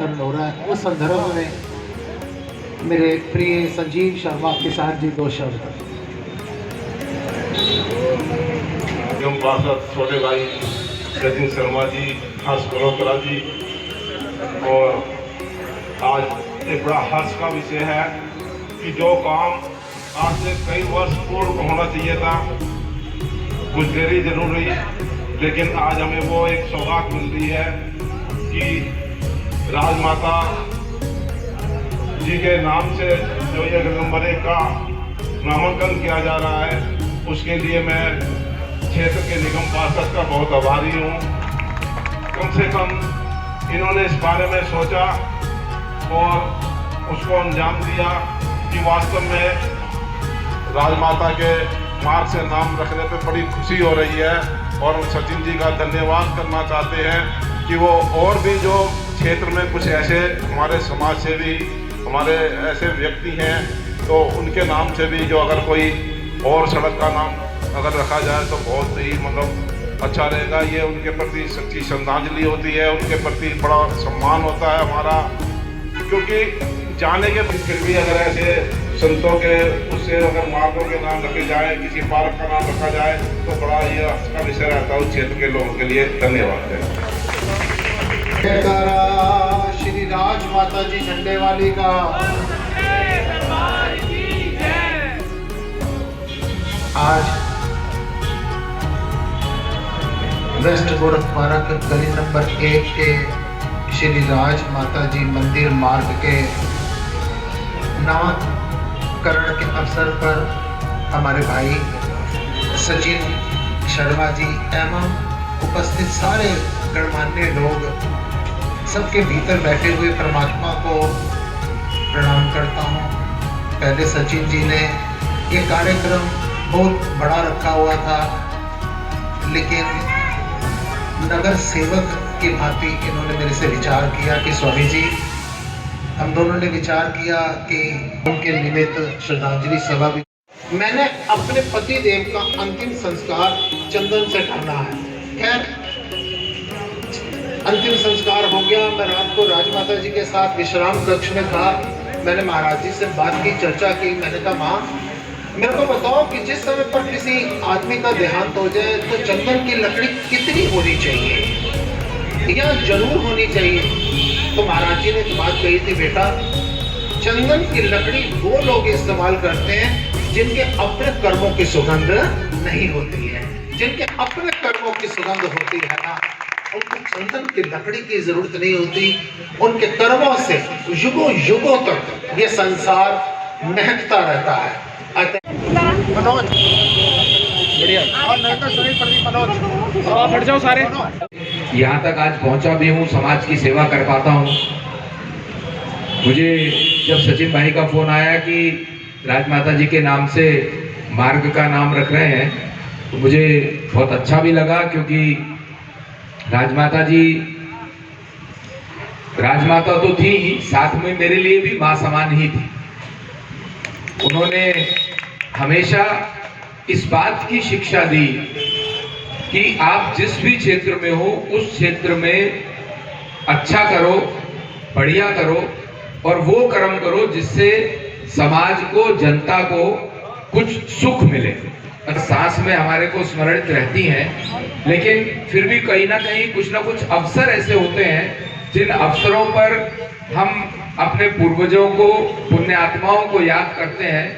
नामकरण हो रहा है, उस संदर्भ में मेरे प्रिय संजीव शर्मा किसान जी दो शब्द। एवं पार्षद छोटे भाई सचिन शर्मा जी, हर्ष मल्होत्रा जी, और आज एक बड़ा हर्ष का विषय है कि जो काम आज से कई वर्ष पूर्व होना चाहिए था, कुछ देरी जरूर रही, लेकिन आज हमें वो एक सौगात मिल रही है कि राजमाता जी के नाम से जो ये नंबर 1 का नामांकन किया जा रहा है, उसके लिए मैं क्षेत्र के निगम पार्षद का बहुत आभारी हूँ। कम से कम इन्होंने इस बारे में सोचा और उसको अंजाम दिया कि वास्तव में राजमाता के मार्ग से नाम रखने पे बड़ी खुशी हो रही है, और हम सचिन जी का धन्यवाद करना चाहते हैं कि वो और भी जो क्षेत्र में कुछ ऐसे हमारे समाज सेवी, हमारे ऐसे व्यक्ति हैं, तो उनके नाम से भी जो अगर कोई और सड़क का नाम अगर रखा जाए तो बहुत ही मतलब अच्छा रहेगा। ये उनके प्रति सच्ची श्रद्धांजलि होती है, उनके प्रति बड़ा सम्मान होता है हमारा, क्योंकि जाने के फिर भी अगर ऐसे संतों के उससे अगर मार्गों के नाम रखे जाए, किसी पार्क का नाम रखा जाए, तो बड़ा ये अच्छा विषय रहता है उस क्षेत्र के लोगों के लिए। धन्यवाद है। श्री राजमाता जी झंडे वाली का आज वेस्ट गोरखपारा के गली नंबर 1 के श्री राजमाता जी मंदिर मार्ग के नामकरण के अवसर पर हमारे भाई सचिन शर्मा जी एवं उपस्थित सारे गणमान्य लोग, सबके भीतर बैठे हुए परमात्मा को प्रणाम करता हूँ। पहले सचिन जी ने ये कार्यक्रम बहुत बड़ा रखा हुआ था, लेकिन नगर सेवक की भांति इन्होंने मेरे से विचार किया कि स्वामी जी, हम दोनों ने विचार किया कि उनके निमित्त श्रद्धांजलि सभा भी। मैंने अपने पति देव का अंतिम संस्कार चंदन से करना है। खैर, अंतिम संस्कार हो गया। मैं रात को राजमाता जी के साथ विश्राम कक्ष में था। मैंने महाराज जी से बात की, चर्चा की। मैंने कहा, माँ मेरे को बताओ कि जिस समय पर किसी आदमी का देहांत हो जाए तो चंदन की लकड़ी कितनी होनी चाहिए या जरूर होनी चाहिए? तो महाराज जी ने एक बात कही थी, बेटा चंदन की लकड़ी वो लोग इस्तेमाल करते हैं जिनके अपने कर्मों की सुगंध नहीं होती है। जिनके अपने कर्मों की सुगंध होती है ना, उनको चंदन की लकड़ी की जरूरत नहीं होती। उनके कर्मों से युगों युगों तक ये संसार महकता रहता है। मनोज बढ़िया, हट जाओ सारे। यहाँ तक आज पहुँचा भी हूँ, समाज की सेवा कर पाता हूँ। मुझे जब सचिन भाई का फोन आया कि राजमाता जी के नाम से मार्ग का नाम रख रहे हैं, तो मुझे बहुत अच्छा भी लगा, क्योंकि राजमाता जी राजमाता तो थी ही, साथ में मेरे लिए भी माँ समान ही थी। उन्होंने हमेशा इस बात की शिक्षा दी कि आप जिस भी क्षेत्र में हो, उस क्षेत्र में अच्छा करो, बढ़िया करो, और वो कर्म करो जिससे समाज को, जनता को कुछ सुख मिले। सांस में हमारे को स्मरणित रहती हैं, लेकिन फिर भी कहीं ना कहीं कुछ ना कुछ अवसर ऐसे होते हैं जिन अवसरों पर हम अपने पूर्वजों को, पुण्य आत्माओं को याद करते हैं,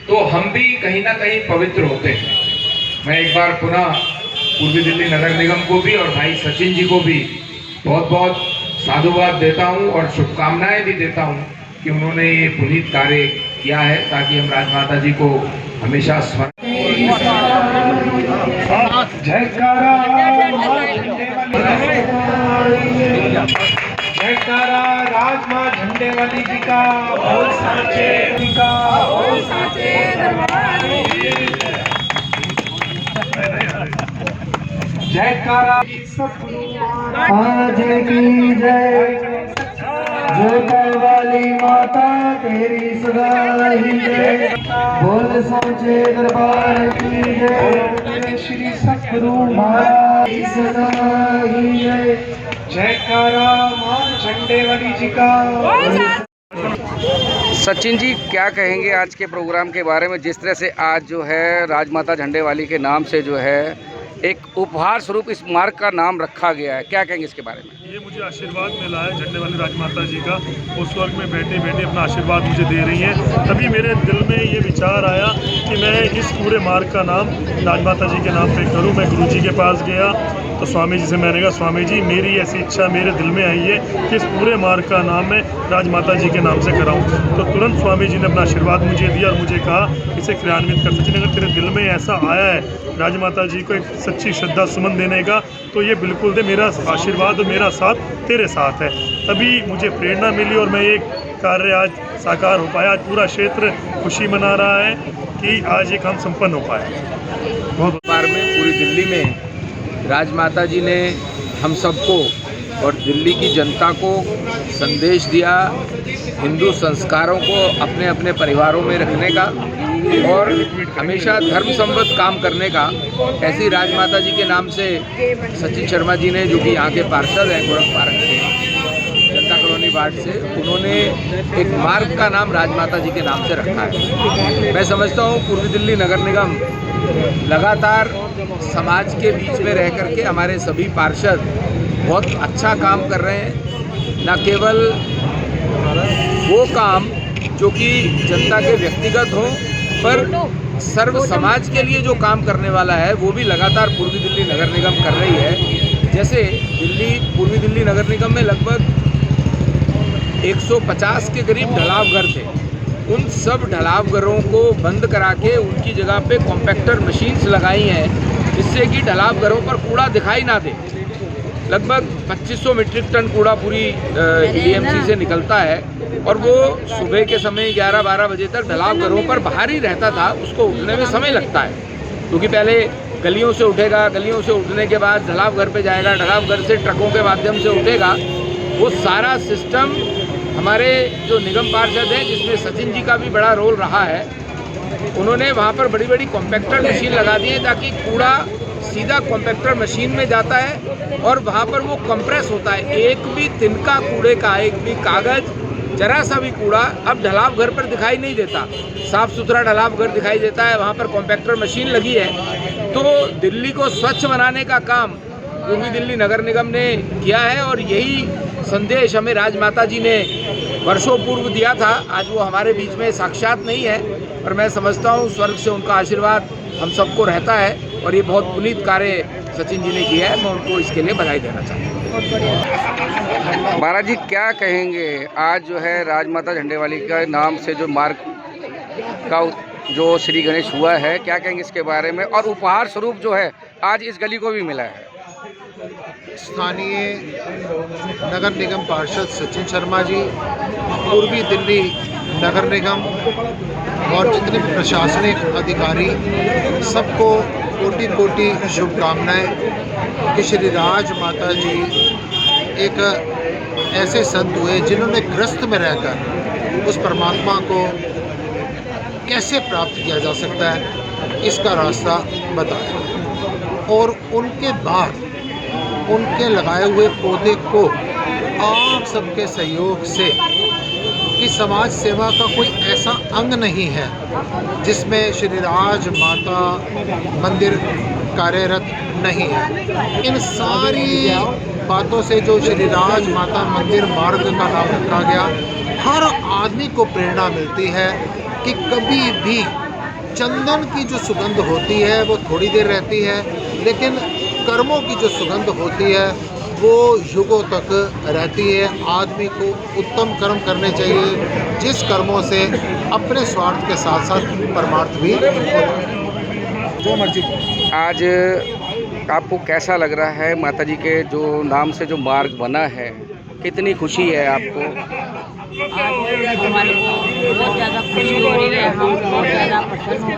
तो हम भी कहीं ना कहीं पवित्र होते हैं। मैं एक बार पुनः पूर्वी दिल्ली नगर निगम को भी और भाई सचिन जी को भी बहुत बहुत साधुवाद देता हूं और शुभकामनाएं भी देता हूं कि उन्होंने ये पुनीत कार्य किया है, ताकि हम राजमाता जी को हमेशा स्मरण। जयकारा राजमा झंडे वाली जी का, बोल साचे जी का, बोल साचे दरबार की। जयकारा सतगुरु महाराज की जय। जय वाली माता तेरी सदा ही जय। बोल साचे दरबार की जय। श्री सतगुरु महाराज की सदा ही जय। जयकारा मां झंडे वाली जी का। सचिन जी, क्या कहेंगे आज के प्रोग्राम के बारे में? जिस तरह से आज जो है राजमाता झंडे वाली के नाम से जो है एक उपहार स्वरूप इस मार्ग का नाम रखा गया है, क्या कहेंगे इसके बारे में? ये मुझे आशीर्वाद मिला है झंडे वाली राजमाता जी का। वो स्वर्ग में बैठे बैठे अपना आशीर्वाद मुझे दे रही हैं। तभी मेरे दिल में ये विचार आया कि मैं इस पूरे मार्ग का नाम राजमाता जी के नाम पे करूं। मैं गुरु जी के पास गया तो स्वामी जी से मैंने कहा, स्वामी जी मेरी ऐसी इच्छा मेरे दिल में आई है कि इस पूरे मार्ग का नाम मैं राजमाता जी के नाम से कराऊं। तो तुरंत स्वामी जी ने अपना आशीर्वाद मुझे दिया और मुझे कहा इसे क्रियान्वित कर। सचिन, अगर तेरे दिल में ऐसा आया है राजमाता जी को एक सच्ची श्रद्धा सुमन देने का, तो ये बिल्कुल दे। मेरा आशीर्वाद और मेरा साथ तेरे साथ है। तभी मुझे प्रेरणा मिली और मैं ये कार्य आज साकार हो पाया। आज पूरा क्षेत्र खुशी मना रहा है कि आज ये काम संपन्न हो पाया। बहुत बार में पूरी दिल्ली में राजमाता जी ने हम सबको और दिल्ली की जनता को संदेश दिया हिंदू संस्कारों को अपने अपने परिवारों में रखने का और हमेशा धर्म संबद्ध काम करने का। ऐसी राजमाता जी के नाम से सचिन शर्मा जी ने, जो कि यहाँ के पार्षद हैं गोरख पार्क से, जनता कॉलोनी वार्ड से, उन्होंने एक मार्ग का नाम राजमाता जी के नाम से रखा है। मैं समझता हूँ पूर्वी दिल्ली नगर निगम लगातार समाज के बीच में रह करके हमारे सभी पार्षद बहुत अच्छा काम कर रहे हैं। न केवल वो काम जो कि जनता के व्यक्तिगत हों, पर सर्व समाज के लिए जो काम करने वाला है वो भी लगातार पूर्वी दिल्ली नगर निगम कर रही है। जैसे पूर्वी दिल्ली नगर निगम में लगभग 150 के करीब ढलाव घर थे। उन सब ढलाव घरों को बंद करा के उनकी जगह पे कॉम्पैक्टर मशीन्स लगाई हैं, जिससे कि ढलाव घरों पर कूड़ा दिखाई ना दे। लगभग 2500 मीट्रिक टन कूड़ा पूरी डीएमसी से निकलता है और वो सुबह के समय 11-12 बजे तक ढलाव घरों पर बाहर ही रहता था। उसको उठने में समय लगता है, क्योंकि पहले गलियों से उठेगा, गलियों से उठने के बाद ढलाव घर पे जाएगा, ढलाव घर से ट्रकों के माध्यम से उठेगा। वो सारा सिस्टम हमारे जो निगम पार्षद हैं, जिसमें सचिन जी का भी बड़ा रोल रहा है, उन्होंने वहाँ पर बड़ी बड़ी कॉम्पैक्टर मशीन लगा दी है, ताकि कूड़ा सीधा कॉम्पैक्टर मशीन में जाता है और वहाँ पर वो कंप्रेस होता है। एक भी तिनका कूड़े का, एक भी कागज, जरा सा भी कूड़ा अब ढलाव घर पर दिखाई नहीं देता। साफ सुथरा ढलाव घर दिखाई देता है। वहाँ पर कॉम्पैक्टर मशीन लगी है। तो दिल्ली को स्वच्छ बनाने का काम पूर्वी दिल्ली नगर निगम ने किया है और यही संदेश हमें राजमाता जी ने वर्षों पूर्व दिया था। आज वो हमारे बीच में साक्षात नहीं है, पर मैं समझता हूँ स्वर्ग से उनका आशीर्वाद हम सबको रहता है और ये बहुत पुनीत कार्य सचिन जी ने किया है। मैं उनको इसके लिए बधाई देना चाहता हूँ। महाराज जी, क्या कहेंगे? आज जो है राजमाता झंडे वाली के नाम से जो मार्ग का जो श्री गणेश हुआ है, क्या कहेंगे इसके बारे में? और उपहार स्वरूप जो है आज इस गली को भी मिला है। स्थानीय नगर निगम पार्षद सचिन शर्मा जी, पूर्वी दिल्ली नगर निगम और जितने भी प्रशासनिक अधिकारी, सबको कोटि कोटि शुभकामनाएं कि श्री राजमाता जी एक ऐसे संत हुए जिन्होंने ग्रस्त में रहकर उस परमात्मा को कैसे प्राप्त किया जा सकता है, इसका रास्ता बताया। और उनके बाद उनके लगाए हुए पौधे को आप सबके सहयोग से कि समाज सेवा का कोई ऐसा अंग नहीं है जिसमें श्री राज माता मंदिर कार्यरत नहीं है। इन सारी बातों से जो श्री राज माता मंदिर मार्ग का नाम रखा गया, हर आदमी को प्रेरणा मिलती है कि कभी भी चंदन की जो सुगंध होती है वो थोड़ी देर रहती है, लेकिन कर्मों की जो सुगंध होती है वो युगों तक रहती है। आदमी को उत्तम कर्म करने चाहिए, जिस कर्मों से अपने स्वार्थ के साथ साथ परमार्थ भी होता है। जो मर्जी। आज आपको कैसा लग रहा है माता जी के जो नाम से जो मार्ग बना है? कितनी खुशी है आपको? आज हमारे को बहुत ज़्यादा खुशी हो रही है। हम बहुत ज़्यादा प्रसन्न